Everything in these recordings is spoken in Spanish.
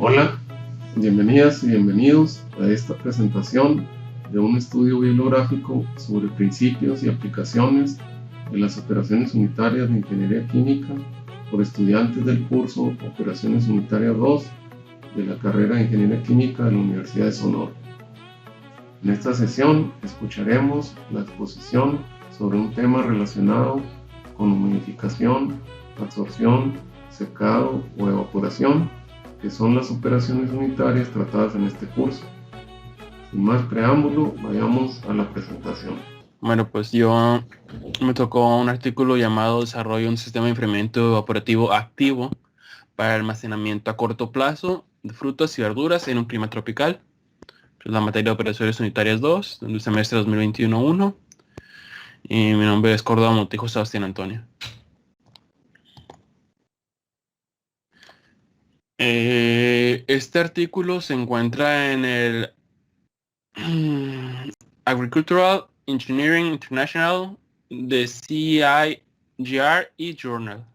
Hola, bienvenidas y bienvenidos a esta presentación de un estudio bibliográfico sobre principios y aplicaciones de las operaciones unitarias de Ingeniería Química por estudiantes del curso Operaciones Unitarias 2 de la carrera de Ingeniería Química de la Universidad de Sonora. En esta sesión escucharemos la exposición sobre un tema relacionado con humidificación, absorción, secado o evaporación, que son las operaciones unitarias tratadas en este curso. Sin más preámbulo, vayamos a la presentación. Bueno, pues yo me tocó un artículo llamado Desarrollo de un sistema de enfriamiento evaporativo activo para almacenamiento a corto plazo de frutas y verduras en un clima tropical. Es la materia de operaciones unitarias 2, del semestre 2021-1. Y mi nombre es Córdoba Montijo Sebastián Antonio. Este artículo se encuentra en el Agricultural Engineering International de CIGR y Journal.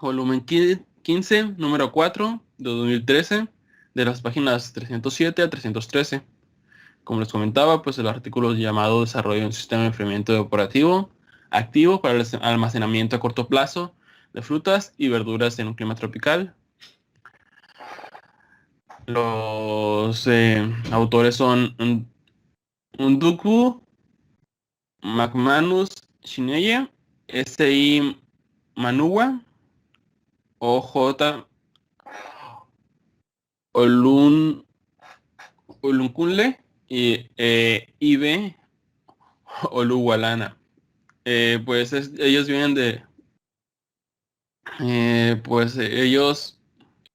Volumen 15, número 4, de 2013, de las páginas 307 a 313. Como les comentaba, pues el artículo llamado Desarrollo de un sistema de enfriamiento evaporativo activo para el almacenamiento a corto plazo de frutas y verduras en un clima tropical. Los autores son Ndukwu, McManus Chineye, S.I. Manuwa, O.J. Olunkunle y I.B. Oluwalana. Pues ellos vienen de... ellos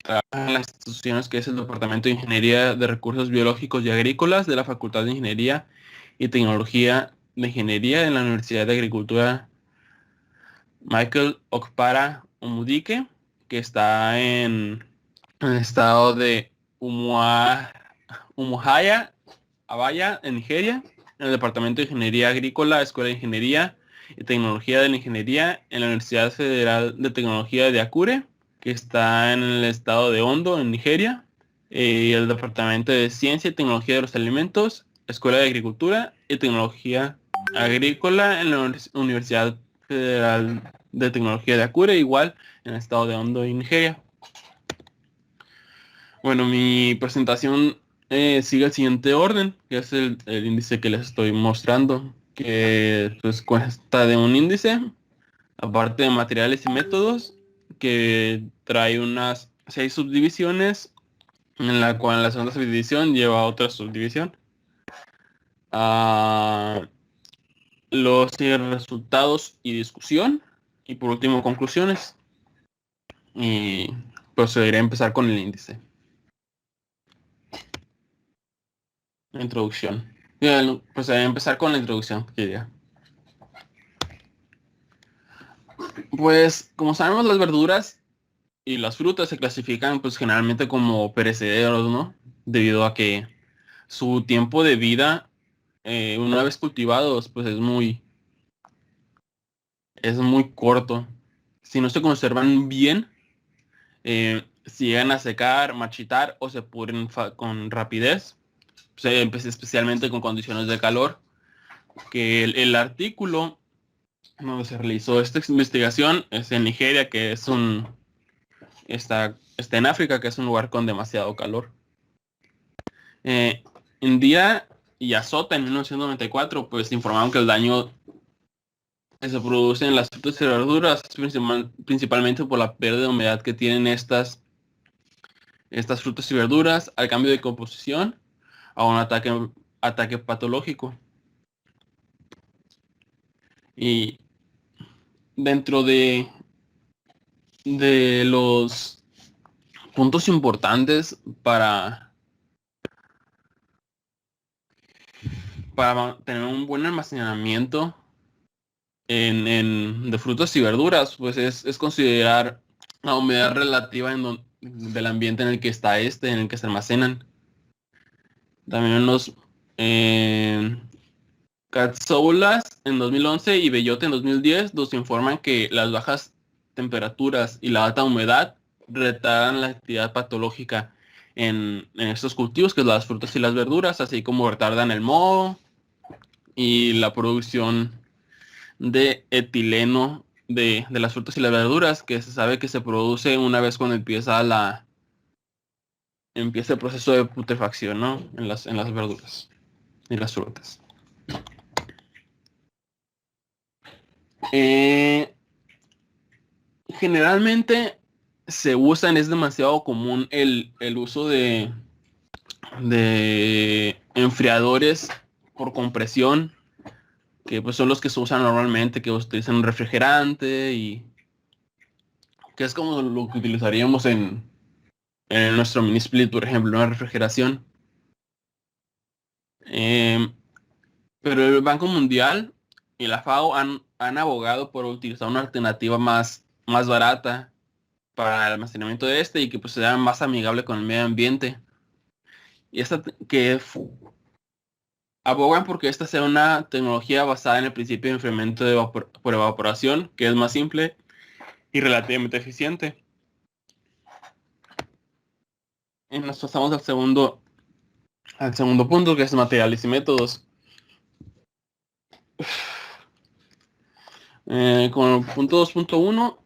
trabajan en las instituciones que es el Departamento de Ingeniería de Recursos Biológicos y Agrícolas de la Facultad de Ingeniería y Tecnología de Ingeniería en la Universidad de Agricultura Michael Okpara Umudike, que está en el estado de Umuahia, Abaya, en Nigeria, en el Departamento de Ingeniería Agrícola, Escuela de Ingeniería y Tecnología de la Ingeniería en la Universidad Federal de Tecnología de Akure, que está en el estado de Ondo, en Nigeria, y el Departamento de Ciencia y Tecnología de los Alimentos, Escuela de Agricultura y Tecnología Agrícola en la Universidad Federal de Tecnología de Akure, igual en el estado de Ondo, en Nigeria. Bueno, mi presentación sigue el siguiente orden, que es el índice que les estoy mostrando, que pues consta de un índice, aparte de materiales y métodos, que trae unas 6 subdivisiones, en la cual la segunda subdivisión lleva otra subdivisión. Los resultados y discusión, y por último conclusiones. Y procederé a empezar con el índice. La introducción. Procederé a empezar con la introducción, quería. Pues, como sabemos, las verduras y las frutas se clasifican pues generalmente como perecederos, ¿no? Debido a que su tiempo de vida, una vez cultivados, pues es muy corto. Si no se conservan bien, si llegan a secar, marchitar o se pudren con rapidez, pues, especialmente con condiciones de calor. Que el artículo donde se realizó esta investigación es en Nigeria, que es está en África, que es un lugar con demasiado calor. India y Azota en 1994 pues informaron que el daño que se produce en las frutas y verduras es principalmente por la pérdida de humedad que tienen estas frutas y verduras, al cambio de composición, a un ataque patológico. Y dentro de los puntos importantes para tener un buen almacenamiento de frutas y verduras, pues es considerar la humedad relativa del ambiente en el que está en el que se almacenan. También los Katsoulas en 2011 y Bellote en 2010 nos informan que las bajas temperaturas y la alta humedad retardan la actividad patológica en estos cultivos, que es las frutas y las verduras, así como retardan el moho y la producción de etileno de las frutas y las verduras, que se sabe que se produce una vez cuando empieza el proceso de putrefacción, ¿no? En las verduras y las frutas. Generalmente se usan, es demasiado común el uso de enfriadores por compresión, que pues son los que se usan normalmente, que utilizan un refrigerante y que es como lo que utilizaríamos en nuestro mini split, por ejemplo, una refrigeración. Pero el Banco Mundial y la FAO han abogado por utilizar una alternativa más barata para el almacenamiento de y que pues sea más amigable con el medio ambiente. Y abogan porque esta sea una tecnología basada en el principio de enfriamiento por evaporación, que es más simple y relativamente eficiente. Y nos pasamos al segundo punto, que es materiales y métodos. Con el punto 2.1,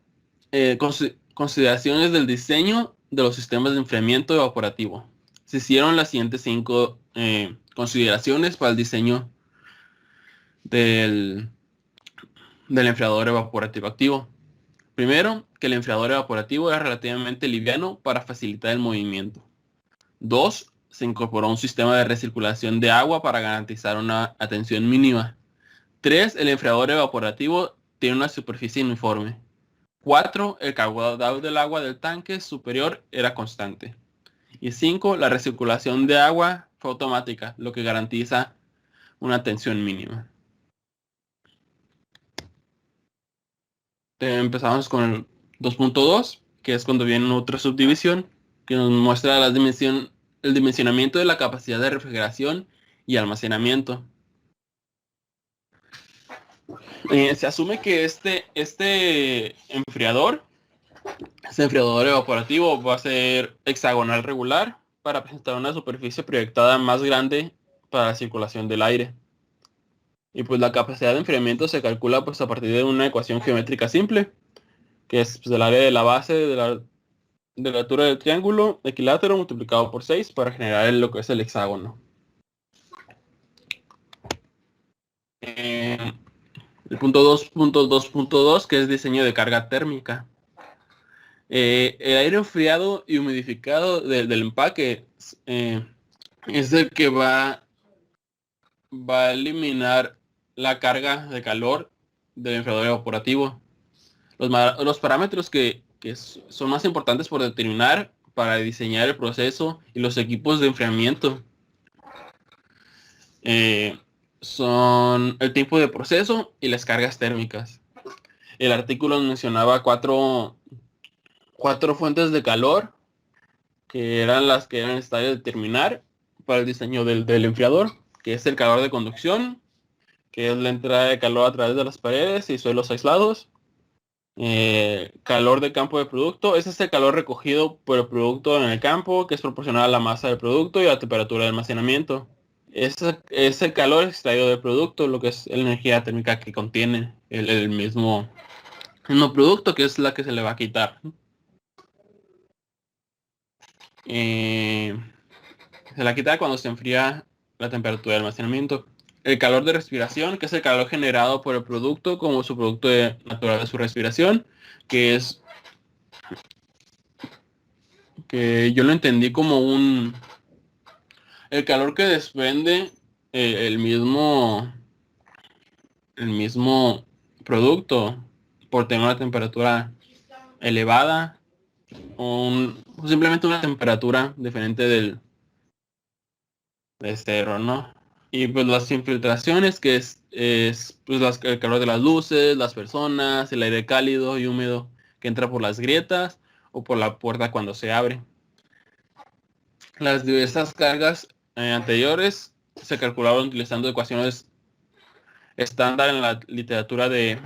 consideraciones del diseño de los sistemas de enfriamiento evaporativo. Se hicieron las siguientes 5 consideraciones para el diseño del enfriador evaporativo activo. Primero, que el enfriador evaporativo era relativamente liviano para facilitar el movimiento. 2, se incorporó un sistema de recirculación de agua para garantizar una atención mínima. 3, el enfriador evaporativo tiene una superficie uniforme. 4, el caudal del agua del tanque superior era constante. Y 5, la recirculación de agua fue automática, lo que garantiza una tensión mínima. Empezamos con el 2.2, que es cuando viene otra subdivisión, que nos muestra el dimensionamiento de la capacidad de refrigeración y almacenamiento. Se asume que este enfriador evaporativo va a ser hexagonal regular para presentar una superficie proyectada más grande para la circulación del aire. Y pues la capacidad de enfriamiento se calcula pues a partir de una ecuación geométrica simple, que es pues, el área de la base de la altura del triángulo equilátero multiplicado por 6 para generar lo que es el hexágono. El punto 2.2.2, que es diseño de carga térmica. El aire enfriado y humidificado del empaque es el que va a eliminar la carga de calor del enfriador evaporativo. Los parámetros que son más importantes por determinar para diseñar el proceso y los equipos de enfriamiento son el tiempo de proceso y las cargas térmicas. El artículo mencionaba cuatro fuentes de calor que eran las que eran necesarias determinar para el diseño del enfriador, que es el calor de conducción, que es la entrada de calor a través de las paredes y suelos aislados. Calor de campo de producto, ese es el calor recogido por el producto en el campo, que es proporcional a la masa del producto y a la temperatura de almacenamiento. Es el calor extraído del producto, lo que es la energía térmica que contiene el mismo producto, que es la que se le va a quitar. Se la quita cuando se enfría la temperatura de almacenamiento. El calor de respiración, que es el calor generado por el producto como su producto natural de su respiración, que es que yo lo entendí como el calor que desprende el mismo producto por tener una temperatura elevada o simplemente una temperatura diferente de cero, ¿no? Y pues las infiltraciones, que es pues el calor de las luces, las personas, el aire cálido y húmedo que entra por las grietas o por la puerta cuando se abre. Las diversas cargas anteriores se calcularon utilizando ecuaciones estándar en la literatura de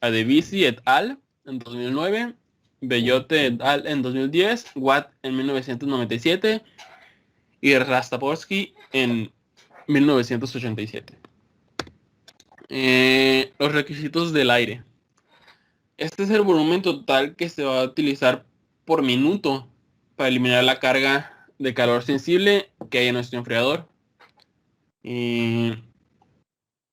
Adebisi et al. En 2009 Bellotte et al. En 2010, Watt en 1997 y Rastapovsky en 1987. Los requisitos del aire. Este es el volumen total que se va a utilizar por minuto para eliminar la carga de calor sensible que hay en nuestro enfriador. Y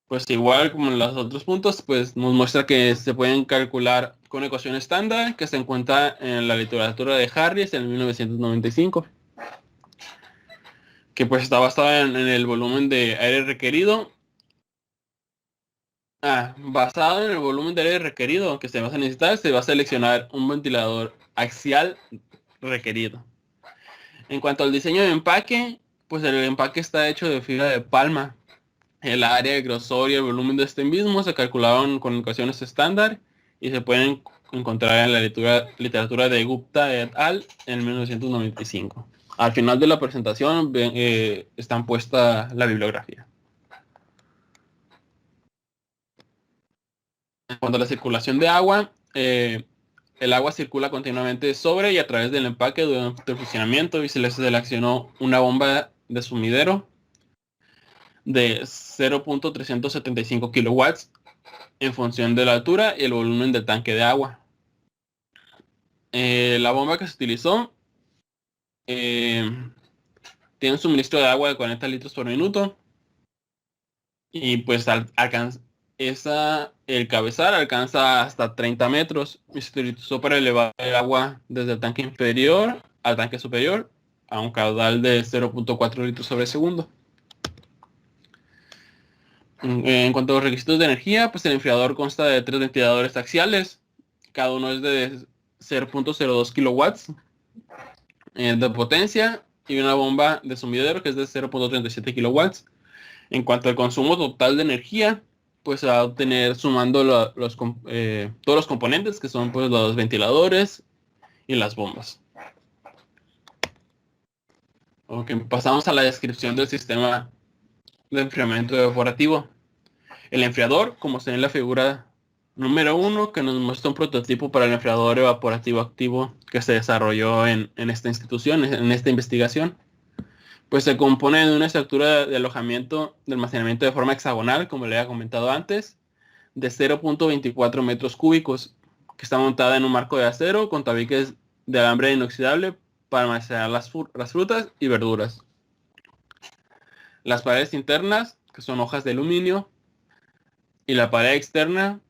pues igual como en los otros puntos, pues nos muestra que se pueden calcular con ecuación estándar que se encuentra en la literatura de Harris en 1995, que pues está basada en el volumen de aire requerido. Basado en el volumen de aire requerido que se va a necesitar, se va a seleccionar un ventilador axial requerido. En cuanto al diseño de empaque, pues el empaque está hecho de fibra de palma. El área, el grosor y el volumen de este mismo se calcularon con ecuaciones estándar y se pueden encontrar en la literatura de Gupta et al. En 1995. Al final de la presentación están puesta la bibliografía. En cuanto a la circulación de agua, el agua circula continuamente sobre y a través del empaque durante el funcionamiento y se le seleccionó una bomba de sumidero de 0.375 kilowatts en función de la altura y el volumen del tanque de agua. La bomba que se utilizó tiene un suministro de agua de 40 litros por minuto y pues el cabezal alcanza hasta 30 metros y se utilizó para elevar el agua desde el tanque inferior al tanque superior a un caudal de 0.4 litros sobre segundo. En cuanto a los requisitos de energía, pues el enfriador consta de 3 ventiladores axiales, cada uno es de 0.02 kilowatts de potencia y una bomba de sumidero que es de 0.37 kilowatts. En cuanto al consumo total de energía, pues se va a obtener sumando todos los componentes que son pues los ventiladores y las bombas. Ok, pasamos a la descripción del sistema de enfriamiento evaporativo. El enfriador, como se ve en la figura número 1, que nos muestra un prototipo para el enfriador evaporativo activo que se desarrolló en esta institución, en esta investigación. Pues se compone de una estructura de alojamiento, de almacenamiento de forma hexagonal, como le había comentado antes, de 0.24 metros cúbicos, que está montada en un marco de acero con tabiques de alambre inoxidable para almacenar las frutas y verduras. Las paredes internas, que son hojas de aluminio, y la pared externa,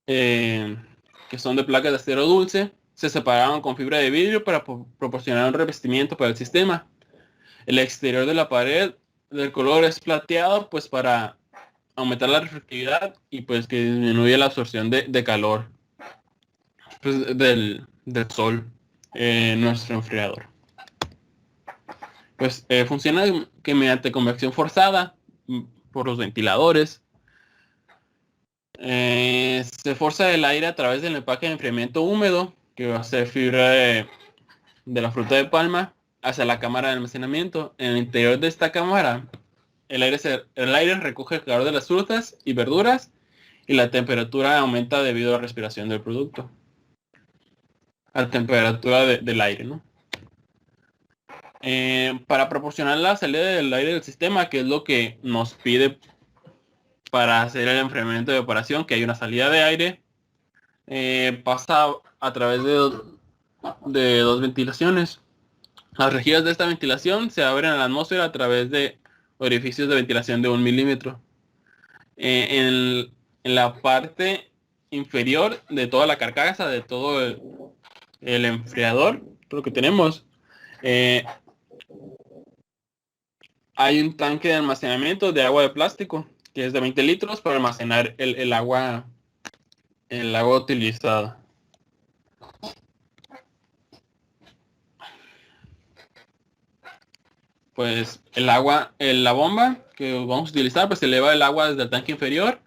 que son de placas de acero dulce, se separaron con fibra de vidrio para proporcionar un revestimiento para el sistema. El exterior de la pared del color es plateado, pues para aumentar la reflectividad y pues que disminuye la absorción de calor pues, del sol en nuestro enfriador. Pues funciona que mediante convección forzada por los ventiladores. Se forza el aire a través del empaque de enfriamiento húmedo, que va a ser fibra de la fruta de palma, hacia la cámara de almacenamiento. En el interior de esta cámara, el aire recoge el calor de las frutas y verduras y la temperatura aumenta debido a la respiración del producto. A la temperatura del aire, ¿no? Para proporcionar la salida del aire del sistema, que es lo que nos pide para hacer el enfriamiento de evaporación, que hay una salida de aire, pasa a través de dos ventilaciones. Las rejillas de esta ventilación se abren a la atmósfera a través de orificios de ventilación de 1 milímetro. En la parte inferior de toda la carcasa, de todo el enfriador, lo que tenemos, hay un tanque de almacenamiento de agua de plástico, que es de 20 litros para almacenar el agua utilizada. Pues la bomba que vamos a utilizar, pues eleva el agua desde el tanque inferior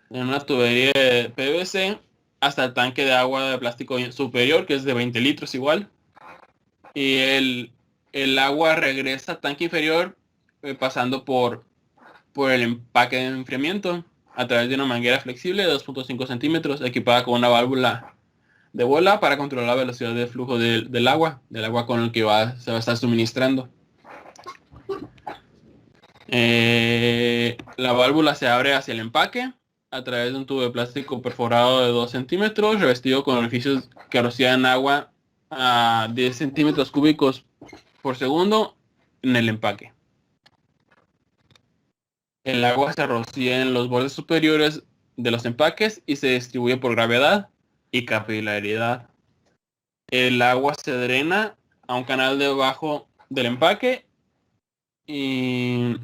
en una tubería de PVC hasta el tanque de agua de plástico superior, que es de 20 litros igual. Y el agua regresa al tanque inferior pasando por el empaque de enfriamiento a través de una manguera flexible de 2.5 centímetros equipada con una válvula de bola para controlar la velocidad de flujo del agua con el que se va a estar suministrando. La válvula se abre hacia el empaque a través de un tubo de plástico perforado de 2 centímetros, revestido con orificios que rocian agua a 10 centímetros cúbicos por segundo en el empaque. El agua se rocía en los bordes superiores de los empaques y se distribuye por gravedad y capilaridad. El agua se drena a un canal debajo del empaque y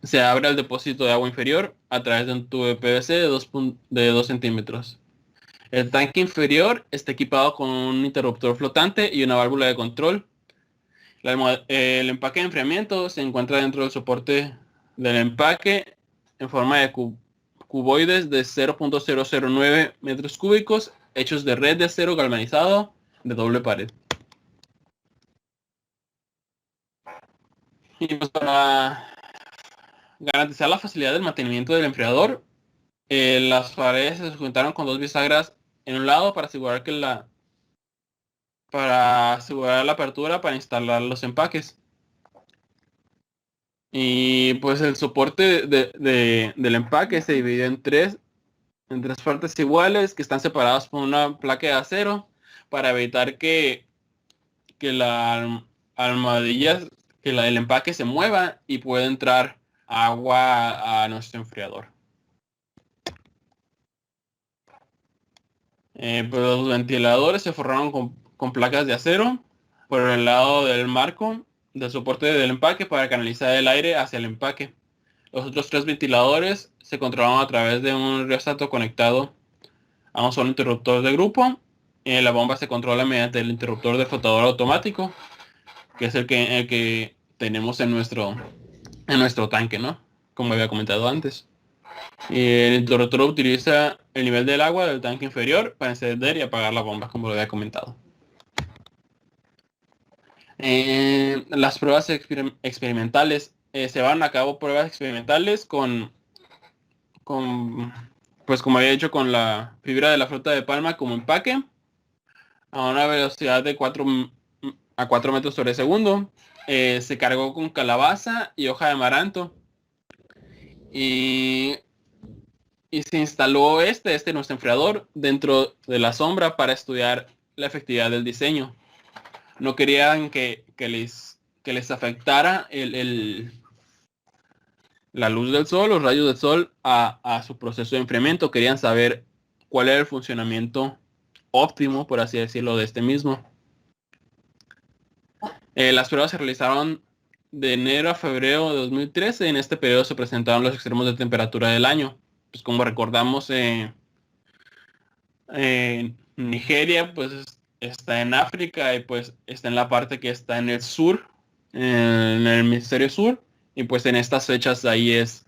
se abre el depósito de agua inferior a través de un tubo de PVC de 2 centímetros. El tanque inferior está equipado con un interruptor flotante y una válvula de control. El empaque de enfriamiento se encuentra dentro del soporte del empaque en forma de cuboides de 0.009 metros cúbicos hechos de red de acero galvanizado de doble pared. Y pues para garantizar la facilidad del mantenimiento del enfriador, las paredes se juntaron con 2 bisagras en un lado para asegurar la apertura para instalar los empaques. Y pues el soporte del empaque se divide en tres partes iguales que están separadas por una placa de acero para evitar que la almohadilla, el empaque se mueva y pueda entrar agua a nuestro enfriador. Pues los ventiladores se forraron con placas de acero por el lado del marco del soporte del empaque para canalizar el aire hacia el empaque. Los otros 3 ventiladores se controlaban a través de un rheostato conectado a un solo interruptor de grupo. La bomba se controla mediante el interruptor de flotador automático, que es el que tenemos en nuestro tanque, ¿no? Como había comentado antes. El interruptor utiliza el nivel del agua del tanque inferior para encender y apagar la bomba, como lo había comentado. Las pruebas experimentales. Se van a cabo pruebas experimentales pues como había hecho con la fibra de la fruta de palma como empaque a una velocidad de 4 metros sobre segundo. Se cargó con calabaza y hoja de amaranto. Y se instaló nuestro enfriador dentro de la sombra para estudiar la efectividad del diseño. No querían que les afectara la luz del sol, los rayos del sol a su proceso de enfriamiento. Querían saber cuál era el funcionamiento óptimo, por así decirlo, de este mismo. Las pruebas se realizaron de enero a febrero de 2013. En este periodo se presentaron los extremos de temperatura del año. Pues como recordamos, Nigeria pues está en África y pues está en la parte que está en el sur, en el hemisferio sur, y pues en estas fechas ahí es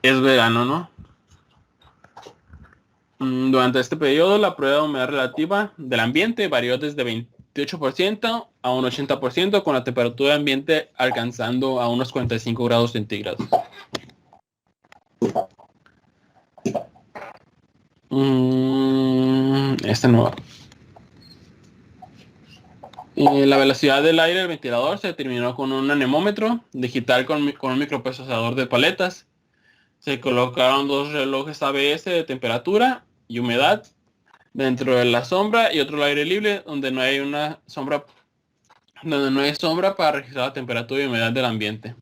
verano, ¿no? Durante este periodo la prueba de humedad relativa del ambiente varió desde 28% a un 80%, con la temperatura ambiente alcanzando a unos 45 grados centígrados. Esta no va. La velocidad del aire del ventilador se determinó con un anemómetro digital con un microprocesador de paletas. Se colocaron 2 relojes ABS de temperatura y humedad dentro de la sombra y otro al aire libre donde no hay sombra para registrar la temperatura y humedad del ambiente.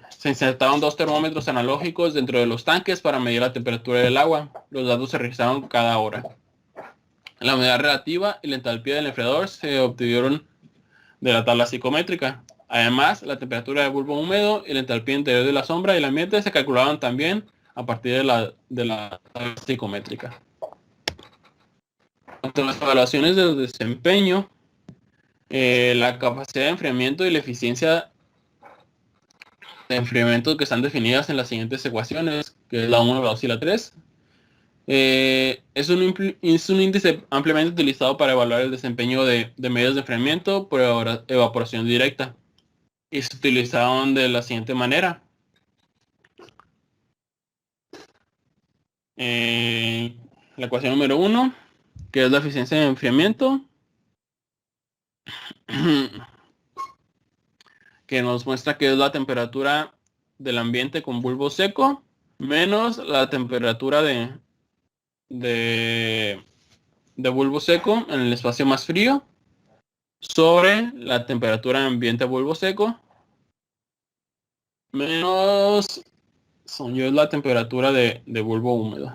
Se insertaron 2 termómetros analógicos dentro de los tanques para medir la temperatura del agua. Los datos se registraron cada hora. La humedad relativa y la entalpía del enfriador se obtuvieron de la tabla psicométrica. Además, la temperatura del bulbo húmedo y la entalpía interior de la sombra y el ambiente se calculaban también a partir de la tabla psicométrica. Entre las evaluaciones de desempeño, la capacidad de enfriamiento y la eficiencia de enfriamiento que están definidas en las siguientes ecuaciones, que es la 1, la 2 y la 3. Es un índice ampliamente utilizado para evaluar el desempeño de medios de enfriamiento por evaporación directa. Y se utilizaron de la siguiente manera. La ecuación número 1, que es la eficiencia de enfriamiento, que nos muestra que es la temperatura del ambiente con bulbo seco menos la temperatura de bulbo seco en el espacio más frío sobre la temperatura de ambiente bulbo seco menos es la temperatura de bulbo húmedo.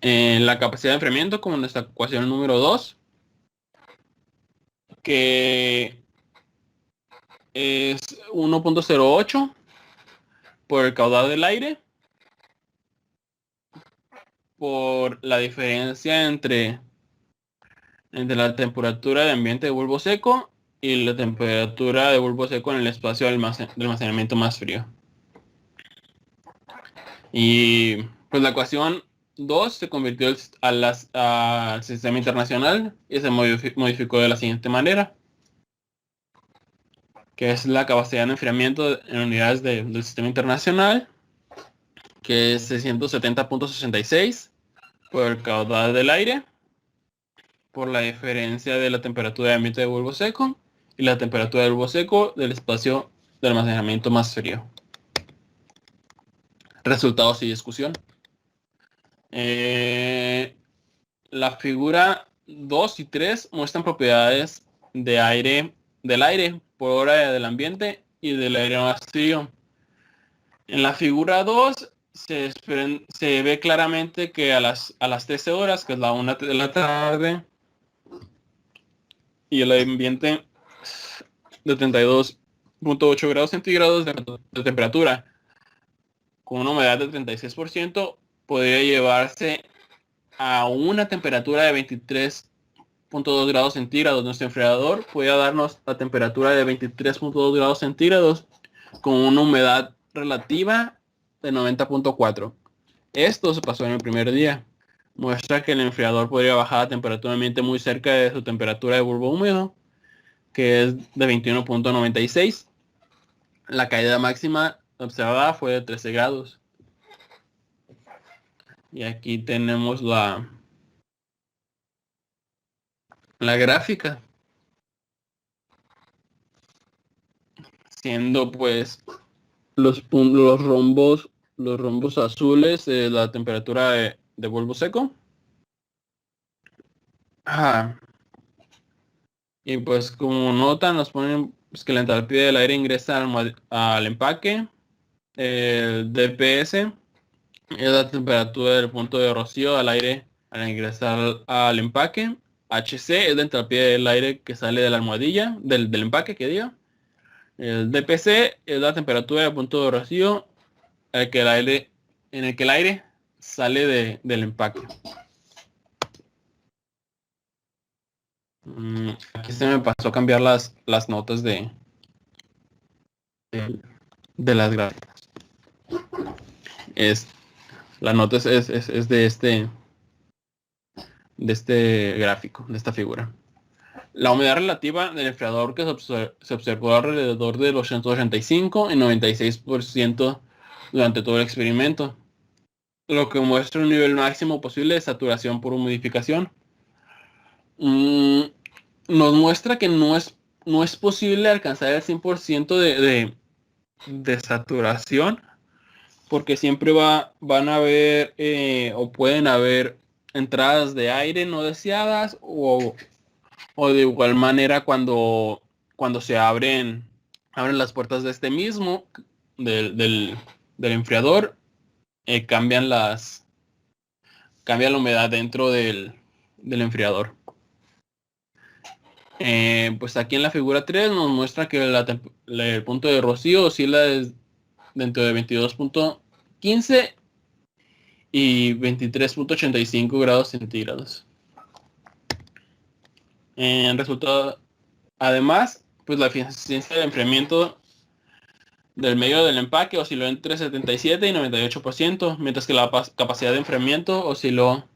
La capacidad de enfriamiento, como en nuestra ecuación número 2, que es 1.08 por el caudal del aire por la diferencia entre la temperatura de ambiente de bulbo seco y la temperatura de bulbo seco en el espacio de almacenamiento más frío. Y pues la ecuación 2 se convirtió al sistema internacional y se modificó de la siguiente manera, que es la capacidad de enfriamiento en unidades del sistema internacional, que es 670.66 por el caudal del aire por la diferencia de la temperatura de ambiente de bulbo seco y la temperatura del bulbo seco del espacio de almacenamiento más frío. Resultados y discusión. La figura 2 y 3 muestran propiedades del aire por hora del ambiente y del aire más frío. En la figura 2 se ve claramente que a las 13 horas, que es la 1 de la tarde, y el ambiente de 32.8 grados centígrados de temperatura con una humedad del 36% podría llevarse a una temperatura de 23.2 grados centígrados. Nuestro enfriador podría darnos la temperatura de 23.2 grados centígrados con una humedad relativa de 90.4. Esto se pasó en el primer día. Muestra que el enfriador podría bajar a temperatura ambiente muy cerca de su temperatura de bulbo húmedo, que es de 21.96. La caída máxima observada fue de 13 grados. Y aquí tenemos la gráfica. Siendo pues los rombos azules la temperatura de bulbo seco. Y pues como nota nos ponen pues, que la entalpía del aire ingresa al empaque. El DPS es la temperatura del punto de rocío al aire al ingresar al empaque. HC es la entalpía del aire que sale de la almohadilla, del empaque que diga. El DPC es la temperatura del punto de rocío en el que el aire sale del empaque. Aquí se me pasó a cambiar las notas de las gráficas. La nota es de este gráfico, de esta figura. La humedad relativa del enfriador que se observó alrededor del 85 y 96% durante todo el experimento, lo que muestra un nivel máximo posible de saturación por humidificación. Nos muestra que no es posible alcanzar el 100% de saturación, porque siempre van a haber o pueden haber entradas de aire no deseadas o de igual manera cuando se abren las puertas de este mismo del enfriador, cambia la humedad dentro del enfriador. Pues aquí en la figura 3 nos muestra que el punto de rocío oscila dentro de 22.15 y 23.85 grados centígrados. En resultado, además, pues la eficiencia de enfriamiento del medio del empaque osciló entre 77 y 98%, mientras que la capacidad de enfriamiento osciló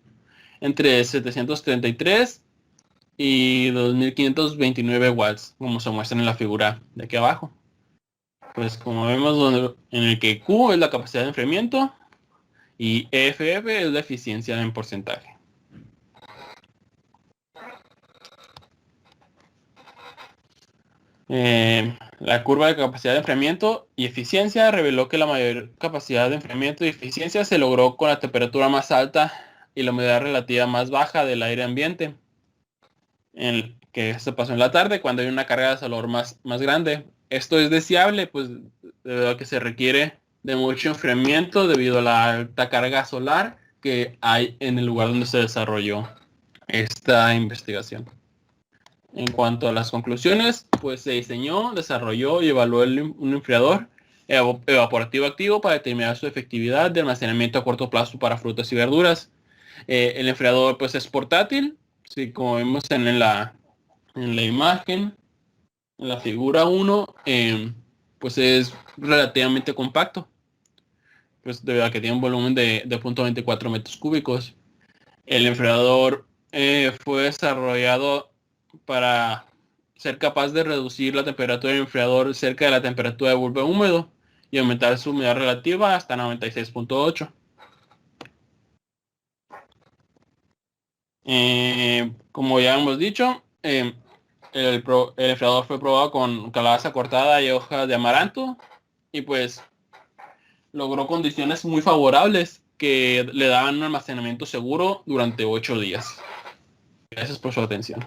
entre 733 y 2529 watts, como se muestra en la figura de aquí abajo. Pues como vemos en el que Q es la capacidad de enfriamiento y EFF es la eficiencia en porcentaje. La curva de capacidad de enfriamiento y eficiencia reveló que la mayor capacidad de enfriamiento y eficiencia se logró con la temperatura más alta y la humedad relativa más baja del aire ambiente, que se pasó en la tarde cuando hay una carga de calor más grande. Esto es deseable, pues debido a que se requiere de mucho enfriamiento debido a la alta carga solar que hay en el lugar donde se desarrolló esta investigación. En cuanto a las conclusiones, pues se diseñó, desarrolló y evaluó un enfriador evaporativo activo para determinar su efectividad de almacenamiento a corto plazo para frutas y verduras. El enfriador pues es portátil, sí, como vemos en la imagen, en la figura 1, pues es relativamente compacto, pues debido a que tiene un volumen de 0.24 metros cúbicos. El enfriador fue desarrollado para ser capaz de reducir la temperatura del enfriador cerca de la temperatura de bulbo húmedo y aumentar su humedad relativa hasta 96.8. Como ya hemos dicho, el enfriador fue probado con calabaza cortada y hojas de amaranto y pues logró condiciones muy favorables que le daban un almacenamiento seguro durante 8 días. Gracias por su atención.